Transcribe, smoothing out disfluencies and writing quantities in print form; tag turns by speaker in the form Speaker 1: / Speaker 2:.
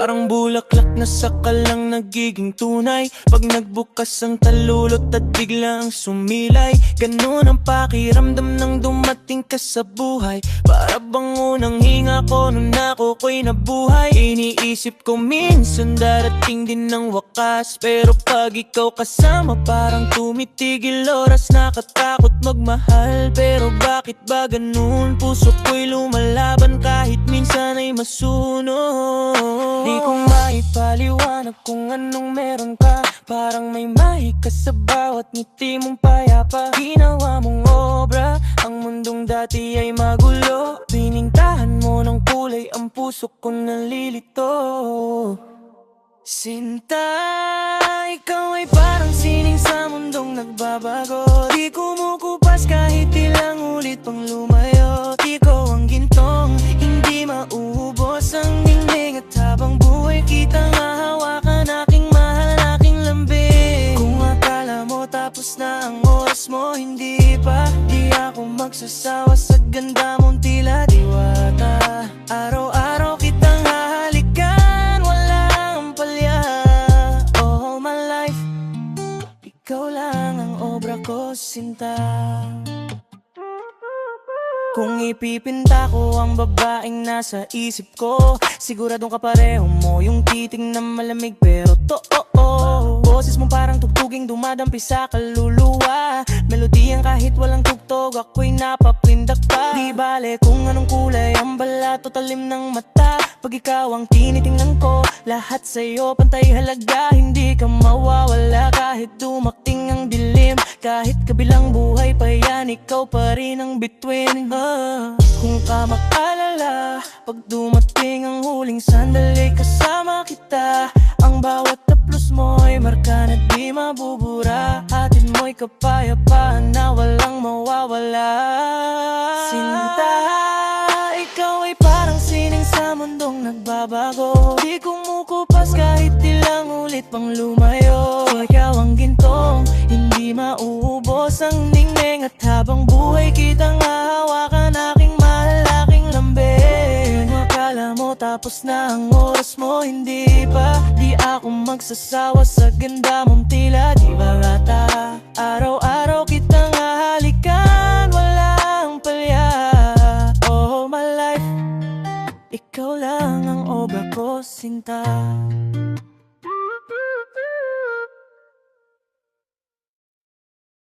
Speaker 1: Parang bulaklak na saka lang nagiging tunay pag nagbukas ang talulot at biglang sumilay. Ganun ang pakiramdam nang dumating ka sa buhay. Para bang unang hinga ko nung ako'y nabuhay. Iniisip ko minsan darating din ng wakas, pero pag ikaw kasama parang tumitigil oras. Nakatakot magmahal, pero bakit ba ganun? Puso ko'y lumalaban kahit minsan ay masunog. Di ko maipaliwanag kung anong meron ka. Parang may mahi ka sa bawat ngiti mong payapa. Ginawa mong obra, ang mundong dati ay magulo. Pinintahan mo ng kulay, ang puso ko nalilito. Sinta, ikaw ay parang sining sa mundong nagbabago. Di kumukupas kahit ilang ulit pang lumayo. Ikaw ang gintong, hindi mauubos ang ningning. At habang buhay kitang hahawakan, aking mahal, aking lambing. Kung akala mo tapos na ang oras mo, hindi pa. Di ako magsasawa sa ganda mong tila diwata. Araw-araw kitang hahalikan, walang palya. All my life, ikaw lang ang obra ko, sinta. Kung ipipinta ko ang babaeng nasa isip ko, siguradong kapareho mo yung titing na malamig pero totoo. Boses mo parang tugtuging dumadampi sa kaluluwa. Melodiyang kahit walang tugtog, ako'y napapindak pa. Di bale kung anong kulay ang balat o talim ng mata. Pag ikaw ang tinitingnan ko, lahat sa'yo pantay halaga. Hindi ka mawawala kahit dumating ang dilim. Kahit kabilang buhay pa yan, ikaw pa rin ang bituin. Kung ka mag-alala, pag dumating ang huling sandali kasama kita, ang bawat taplos mo'y marka na di mabubura. Hatid mo'y kapayapaan na walang mawawala. Sinta, ikaw ay parang sining sa mundong nagbabago. Di kumukupas kahit ilang ulit pang lumayo. Ikaw ang gintong, hindi mauubos ang ningning. At habang buhay kitang hahawakan, aking mahal, aking lambing. Kung akala mo tapos na ang oras mo, hindi pa. Di ako magsasawa sa ganda mong tila diwata. Araw-araw kitang hahalikan, walang palya. Oh my life, ikaw lang ang obra ko, sinta.